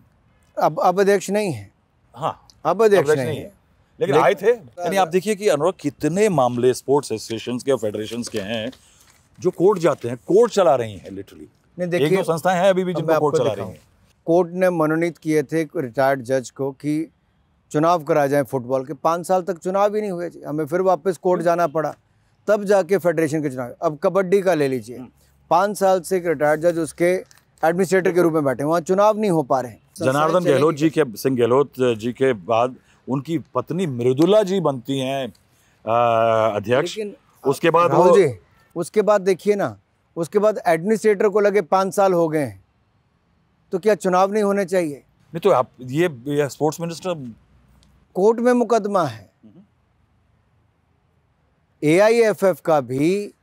अब अध्यक्ष नहीं है। हाँ, अब अध्यक्ष नहीं है, लेकिन आए थे। यानी आप देखिए कि अनुराग कितने मामले स्पोर्ट्स एसोसिएशंस के और फेडरेशंस के हैं जो कोर्ट जाते हैं, कोर्ट चला रही हैं लिटरली। नहीं देखिए, एक दो संस्थाएं हैं अभी भी जिनको कोर्ट चला रही हैं। कोर्ट ने मनोनीत किए थे एक रिटायर्ड जज को कि चुनाव कराए जाए फुटबॉल के। 5 साल तक चुनाव ही नहीं हुए जी, हमें फिर वापस कोर्ट जाना पड़ा, तब जाके फेडरेशन के चुनाव। अब कबड्डी का ले लीजिए, 5 साल से एक रिटायर्ड जज उसके एडमिनिस्ट्रेटर के रूप में बैठे, वहाँ चुनाव नहीं हो पा रहे। जनार्दन गहलोत जी के सिंह गहलोत जी के बाद उनकी पत्नी मृदुला जी बनती हैं अध्यक्ष। उसके बाद राहुल जी, उसके बाद देखिए ना, उसके बाद एडमिनिस्ट्रेटर को लगे 5 साल हो गए हैं, तो क्या चुनाव नहीं होने चाहिए? नहीं तो आप ये स्पोर्ट्स मिनिस्टर कोर्ट में मुकदमा है। AIFF का भी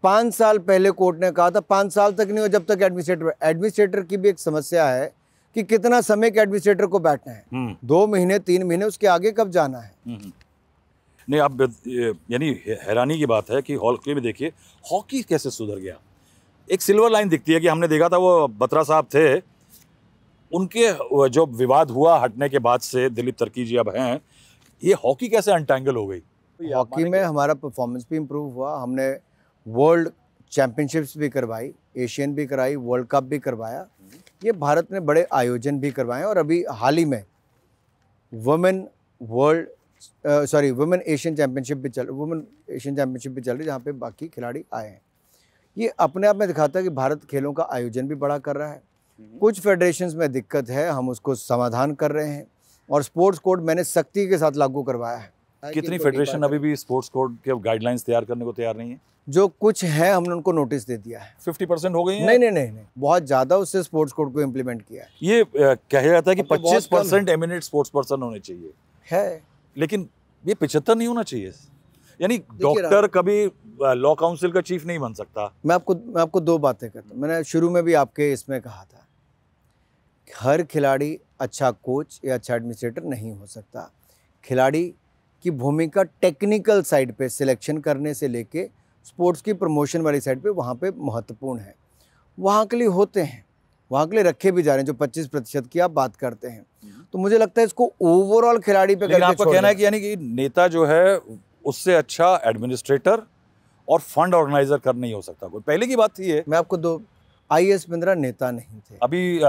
5 साल पहले कोर्ट ने कहा था 5 साल तक नहीं हो जब तक एडमिनिस्ट्रेटर की भी एक समस्या है कि कितना समय के एडमिनिस्ट्रेटर को बैठना है, 2 महीने 3 महीने, उसके आगे कब जाना है। नहीं, आप यानी हैरानी की बात है कि हॉकी में देखिए हॉकी कैसे सुधर गया। एक सिल्वर लाइन दिखती है कि हमने देखा था वो बत्रा साहब थे, उनके जो विवाद हुआ हटने के बाद से दिलीप तर्की जी अब हैं, ये हॉकी कैसे अनटैंगल हो गई। हॉकी में हमारा परफॉर्मेंस भी इम्प्रूव हुआ, हमने वर्ल्ड चैंपियनशिप्स भी करवाई, एशियन भी कराई, वर्ल्ड कप भी करवाया, ये भारत ने बड़े आयोजन भी करवाए। और अभी हाल ही में वुमेन एशियन चैंपियनशिप भी चल रही, जहाँ पे बाकी खिलाड़ी आए हैं। ये अपने आप में दिखाता है कि भारत खेलों का आयोजन भी बड़ा कर रहा है। कुछ फेडरेशंस में दिक्कत है, हम उसको समाधान कर रहे हैं, और स्पोर्ट्स कोड मैंने सख्ती के साथ लागू करवाया है। कितनी फेडरेशन अभी भी स्पोर्ट्स कोड के गाइडलाइंस तैयार करने को तैयार नहीं है? जो कुछ है हमने उनको नोटिस दे दिया है। 50% हो गई है? नहीं, बहुत ज़्यादा उससे स्पोर्ट्स कोड को इम्प्लीमेंट किया है। ये कहा जाता है कि 25% एमिनेट स्पोर्ट्स पर्सन होने चाहिए है, लेकिन ये 75 नहीं होना चाहिए। यानी डॉक्टर कभी लॉ काउंसिल का चीफ नहीं बन सकता। मैं आपको 2 बातें करता हूँ। मैंने शुरू में भी आपके इसमें कहा था, हर खिलाड़ी अच्छा कोच या अच्छा एडमिनिस्ट्रेटर नहीं हो सकता। खिलाड़ी की भूमिका टेक्निकल साइड पे सिलेक्शन करने से लेके स्पोर्ट्स की प्रमोशन वाली साइड पे वहाँ पे महत्वपूर्ण है। वहाँ के लिए होते हैं, वहाँ के लिए रखे भी जा रहे हैं। जो 25% की आप बात करते हैं, तो मुझे लगता है इसको ओवरऑल खिलाड़ी पे करके आपका कहना है कि यानी कि नेता जो है उससे अच्छा एडमिनिस्ट्रेटर और फंड ऑर्गेनाइजर कर नहीं हो सकता कोई। पहले की बात थी ये। मैं आपको IAS बिंद्रा नेता नहीं थे, अभी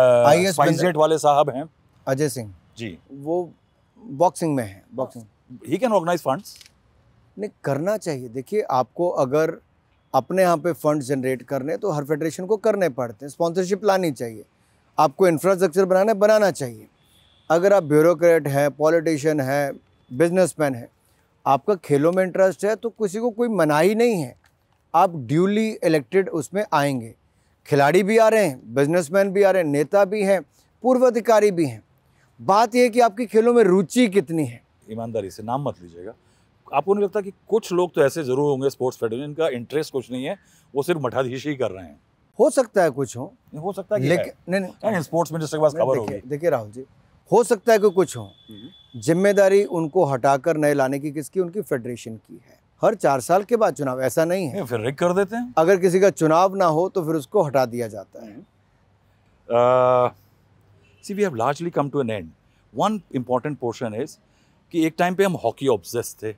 स्पाइसजेट वाले साहब हैं अजय सिंह जी, वो बॉक्सिंग में है। बॉक्सिंग ही कैन ऑर्गेनाइज फंड्स। नहीं, करना चाहिए। देखिए, आपको अगर अपने यहाँ पे फंड जनरेट करने तो हर फेडरेशन को करने पड़ते हैं, स्पॉन्सरशिप लानी चाहिए, आपको इंफ्रास्ट्रक्चर बनाना चाहिए। अगर आप ब्यूरोक्रेट हैं, पॉलिटिशियन है, बिजनेसमैन है, आपका खेलों में इंटरेस्ट है, तो किसी को कोई मनाही नहीं है, आप ड्यूली इलेक्टेड उसमें आएंगे। खिलाड़ी भी आ रहे हैं, बिजनेसमैन भी आ रहे हैं, नेता भी हैं, पूर्व अधिकारी भी हैं। बात यह है कि आपकी खेलों में रुचि कितनी है। ईमानदारी से नाम मत लीजिएगा, आपको नहीं लगता कि कुछ लोग तो ऐसे जरूर होंगे स्पोर्ट्स फेडरेशन का इंटरेस्ट कुछ नहीं है, वो सिर्फ मठाधीशी ही कर रहे हैं? हो सकता है कुछ हो सकता है, लेकिन नहीं, स्पोर्ट्स मिनिस्टर के पास खबर होगी। देखिए राहुल जी, हो सकता है कि कुछ हो, जिम्मेदारी उनको हटाकर नए लाने की किसकी? उनकी फेडरेशन की है। हर 4 साल के बाद चुनाव, ऐसा नहीं है फिर रिग कर देते हैं। अगर किसी का चुनाव ना हो तो फिर उसको हटा दिया जाता है। See, we have largely come to an end. One important portion is कि एक टाइम पे हम हॉकी ऑब्सेस्ड थे,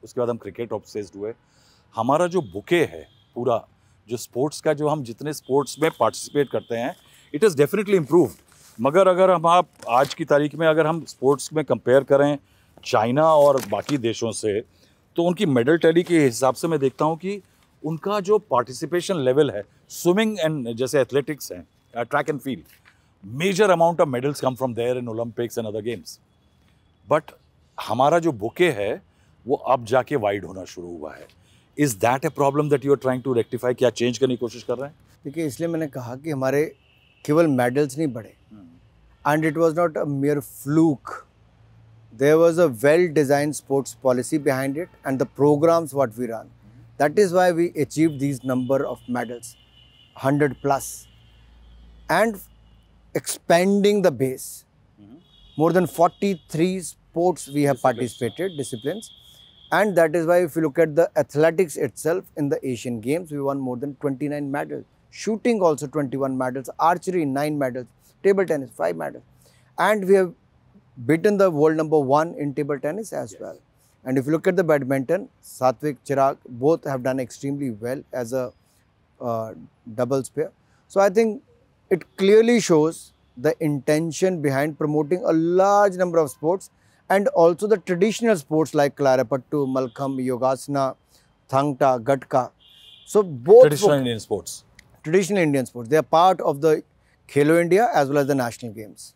उसके बाद हम क्रिकेट ऑब्सेस्ड हुए। हमारा जो बुके है पूरा, जो स्पोर्ट्स का, जो हम जितने स्पोर्ट्स में पार्टिसिपेट करते हैं, इट इज़ डेफिनेटली इम्प्रूव्ड। मगर अगर हम आप आज की तारीख में अगर हम स्पोर्ट्स में कंपेयर करें चाइना और बाकी देशों से, तो उनकी मेडल टैली के हिसाब से मैं देखता हूँ कि उनका जो पार्टिसिपेशन लेवल है, स्विमिंग एंड जैसे एथलेटिक्स हैं, track and field, major amount of medals come from there in Olympics and other games. But हमारा जो बुके है वो अब जाके वाइड होना शुरू हुआ है। Is that a problem that you are trying to rectify? क्या चेंज करने की कोशिश कर रहे हैं? देखिए, इसलिए मैंने कहा कि हमारे केवल मेडल्स नहीं बढ़े, and it was not a mere fluke. There was a well-designed sports policy behind it, and the programs what we run. That is why we achieved these number of medals, 100 plus, and expanding the base. More than 43 sports we have participated, disciplines, and that is why if you look at the athletics itself, in the Asian Games we won more than 29 medals, shooting also 21 medals, archery 9 medals, table tennis 5 medals, and we have beaten the world number 1 in table tennis as well. And if you look at the badminton, Satvik, Chirag, both have done extremely well as a doubles pair. So I think it clearly shows the intention behind promoting a large number of sports, and also the traditional sports like Klarapattu, Malkham, Yogasana, Thangta, Gatka. So both Traditional Indian sports. Traditional Indian sports, they are part of the Khelo India as well as the national games.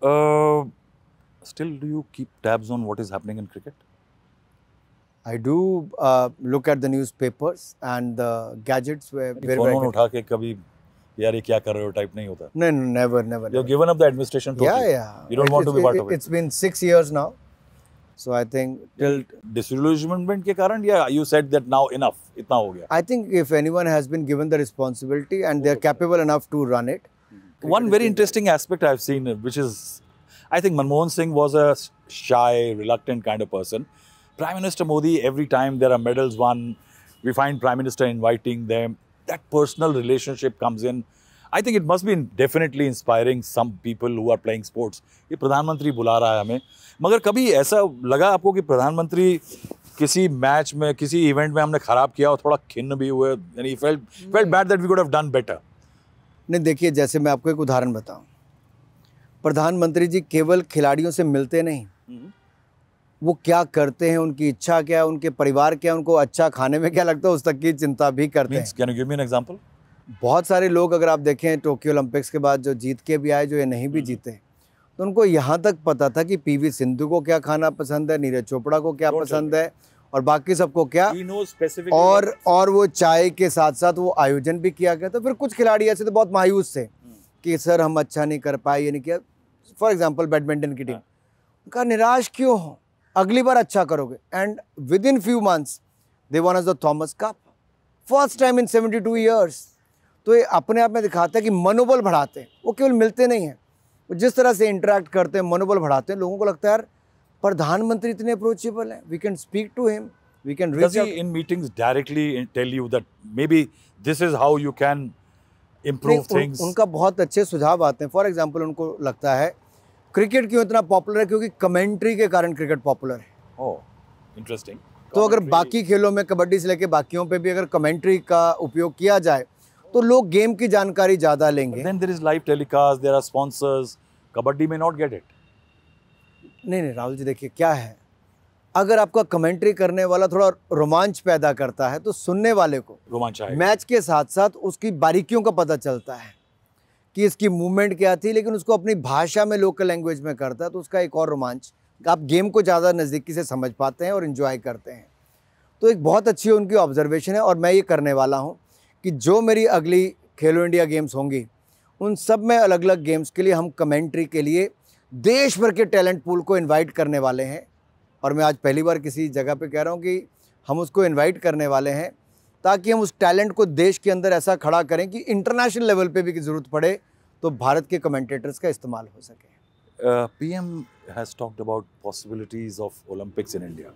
Still, do you keep tabs on what is happening in cricket? I do look at the newspapers and the gadgets where phone उठा के कभी यार ये क्या कर रहे हो type नहीं होता? No, never. You've given up the administration totally. Yeah. You don't want to be part of it. It's been 6 years now. So I think till disillusionment के कारण, yeah, you said that now enough, इतना हो गया. I think if anyone has been given the responsibility and they're capable enough to run it. One very interesting aspect I've seen, which is, I think Manmohan Singh was a shy, reluctant kind of person. Prime Minister Modi, every time there are medals won, we find Prime Minister inviting them. That personal relationship comes in. I think it must be definitely inspiring some people who are playing sports. ये प्रधानमंत्री बुला रहा है हमें. मगर कभी ऐसा लगा आपको कि प्रधानमंत्री किसी मैच में, किसी इवेंट में हमने खराब किया और थोड़ा खिन्न भी हुए? And he felt bad that we could have done better. नहीं, देखिए, जैसे मैं आपको एक उदाहरण बताऊं, प्रधानमंत्री जी केवल खिलाड़ियों से मिलते नहीं, वो क्या करते हैं, उनकी इच्छा क्या है, उनके परिवार क्या है, उनको अच्छा खाने में क्या लगता है, उस तक की चिंता भी करते हैं. Can you give me an example? बहुत सारे लोग, अगर आप देखें टोक्यो ओलंपिक्स के बाद जो जीत के भी आए, जो ये नहीं भी जीते, तो उनको यहाँ तक पता था कि पीवी सिंधु को क्या खाना पसंद है, नीरज चोपड़ा को क्या पसंद है, और बाकी सबको क्या. और वो चाय के साथ साथ वो आयोजन भी किया गया. तो फिर कुछ खिलाड़ी ऐसे तो बहुत मायूस थे कि सर हम अच्छा नहीं कर पाए, ये नहीं किया. फॉर एग्जाम्पल बैडमिंटन की टीम, उनका निराश क्यों हो, अगली बार अच्छा करोगे. And with in few months they one us the Thomas cup, first time in 72 years. तो ये अपने आप में दिखाता है कि मनोबल बढ़ाते हैं. वो केवल मिलते नहीं हैं, वो जिस तरह से इंटरेक्ट करते हैं, मनोबल बढ़ाते हैं. लोगों को लगता है यार प्रधानमंत्री इतने अप्रोचेबल हैं, we can speak to him, we can reach out. In meetings directly tell you that maybe this is how you can improve things? उनका बहुत अच्छे सुझाव आते हैं. फॉर एग्जाम्पल, उनको लगता है क्रिकेट क्यों इतना पॉपुलर है, क्योंकि कमेंट्री के कारण क्रिकेट पॉपुलर है. ओह, इंटरेस्टिंग. तो अगर बाकी खेलों में, कबड्डी से लेके बाकियों पे भी अगर कमेंट्री का उपयोग किया जाए तो लोग गेम की जानकारी ज्यादा लेंगे. Then there is live telecast, there are sponsors. Kabaddi में not get it. नहीं राहुल जी, देखिए क्या है, अगर आपका कमेंट्री करने वाला थोड़ा रोमांच पैदा करता है तो सुनने वाले को रोमांच आएगा. मैच के साथ साथ उसकी बारीकियों का पता चलता है कि इसकी मूवमेंट क्या थी, लेकिन उसको अपनी भाषा में, लोकल लैंग्वेज में करता है तो उसका एक और रोमांच, आप गेम को ज़्यादा नज़दीकी से समझ पाते हैं और इन्जॉय करते हैं. तो एक बहुत अच्छी उनकी ऑब्जर्वेशन है. और मैं ये करने वाला हूँ कि जो मेरी अगली खेलो इंडिया गेम्स होंगी, उन सब में अलग अलग गेम्स के लिए हम कमेंट्री के लिए देश भर के टैलेंट पूल को इनवाइट करने वाले हैं. और मैं आज पहली बार किसी जगह पे कह रहा हूँ कि हम उसको इनवाइट करने वाले हैं, ताकि हम उस टैलेंट को देश के अंदर ऐसा खड़ा करें कि इंटरनेशनल लेवल पे भी ज़रूरत पड़े तो भारत के कमेंटेटर्स का इस्तेमाल हो सके. PM has talked about possibilities of Olympics in India.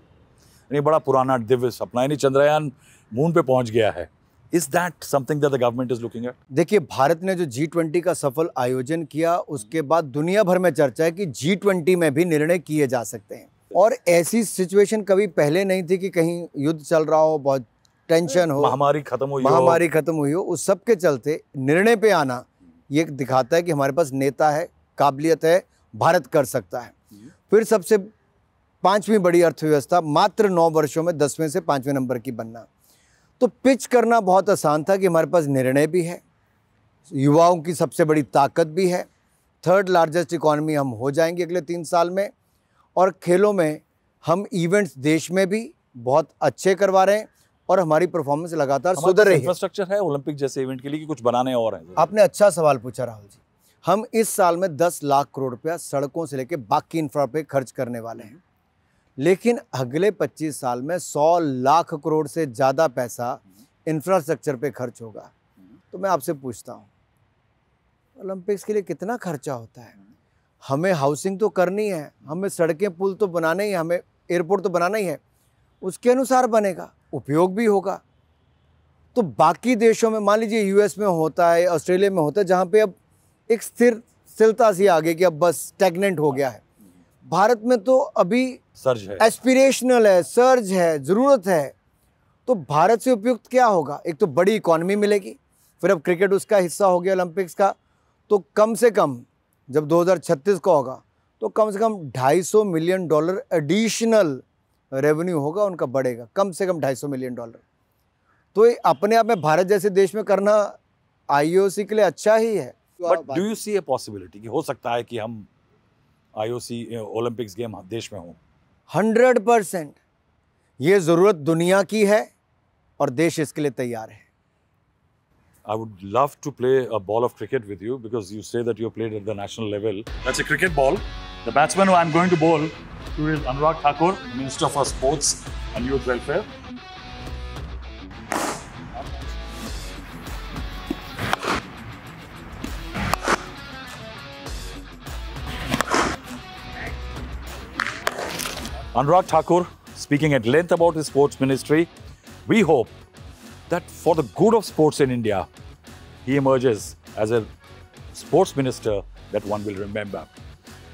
ये बड़ा पुराना दिव्य सपना है, चंद्रयान मून पे पहुंच गया है. Is that something that the government is looking at? देखिए, भारत ने जो G20 का सफल आयोजन किया, उसके बाद दुनिया भर में चर्चा है कि G20 में भी निर्णय किए जा सकते हैं. और ऐसी सिचुएशन कभी पहले नहीं थी कि कहीं युद्ध चल रहा हो, बहुत टेंशन हो, महामारी खत्म हुई हो. उस सब के चलते निर्णय पे आना ये दिखाता है कि हमारे पास नेता है, काबिलियत है, भारत कर सकता है. फिर सबसे 5वीं बड़ी अर्थव्यवस्था, मात्र 9 वर्षों में 10वें से 5वें नंबर की बनना. तो पिच करना बहुत आसान था कि हमारे पास निर्णय भी है, युवाओं की सबसे बड़ी ताकत भी है, 3rd लार्जेस्ट इकॉनमी हम हो जाएंगे अगले 3 साल में. और खेलों में हम इवेंट्स देश में भी बहुत अच्छे करवा रहे हैं और हमारी परफॉर्मेंस लगातार सुधर रही है. इंफ्रास्ट्रक्चर है ओलंपिक जैसे इवेंट के लिए कि कुछ बनाने और हैं? आपने अच्छा सवाल पूछा राहुल जी. हम इस साल में 10 लाख करोड़ रुपया सड़कों से लेकर बाकी इंफ्रा पे खर्च करने वाले हैं. लेकिन अगले 25 साल में 100 लाख करोड़ से ज़्यादा पैसा इंफ्रास्ट्रक्चर पे खर्च होगा. तो मैं आपसे पूछता हूँ, ओलंपिक्स के लिए कितना खर्चा होता है? हमें हाउसिंग तो करनी है, हमें सड़कें पुल तो बनाने ही, हमें एयरपोर्ट तो बनाना ही है, उसके अनुसार बनेगा, उपयोग भी होगा. तो बाकी देशों में, मान लीजिए US में होता है, ऑस्ट्रेलिया में होता है, जहाँ पे अब एक स्थिर स्थिरता सी आ गई कि अब बस स्टैग्नेंट हो गया है। भारत में तो अभी सर्ज है, एस्पिरेशनल है, सर्ज है, ज़रूरत है। तो भारत से उपयुक्त क्या होगा? एक तो बड़ी इकॉनमी मिलेगी, फिर अब क्रिकेट उसका हिस्सा हो गया ओलंपिक्स का, तो कम से कम जब 2036 का होगा तो कम से कम $250 मिलियन एडिशनल रेवेन्यू होगा, उनका बढ़ेगा, कम से कम $250 मिलियन। तो ये अपने आप में भारत जैसे देश में करना आईओसी के लिए अच्छा ही है। But do you see a possibility कि हो सकता है कि हम आईओसी ओलंपिक्स गेम देश में हों? 100% ये ज़रूरत दुनिया की है और देश इसके लिए तैयार है। I would love to play a ball of cricket with you because you say that you played at the national level. That's a cricket ball. The batsman who I'm going to bowl to is Anurag Thakur, Minister for Sports and Youth Welfare. Anurag Thakur speaking at length about his sports ministry. We hope that for the good of sports in India, he emerges as a sports minister that one will remember.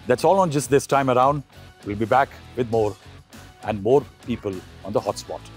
That's all on Just This Time Around. We'll be back with more and more people on the hotspot.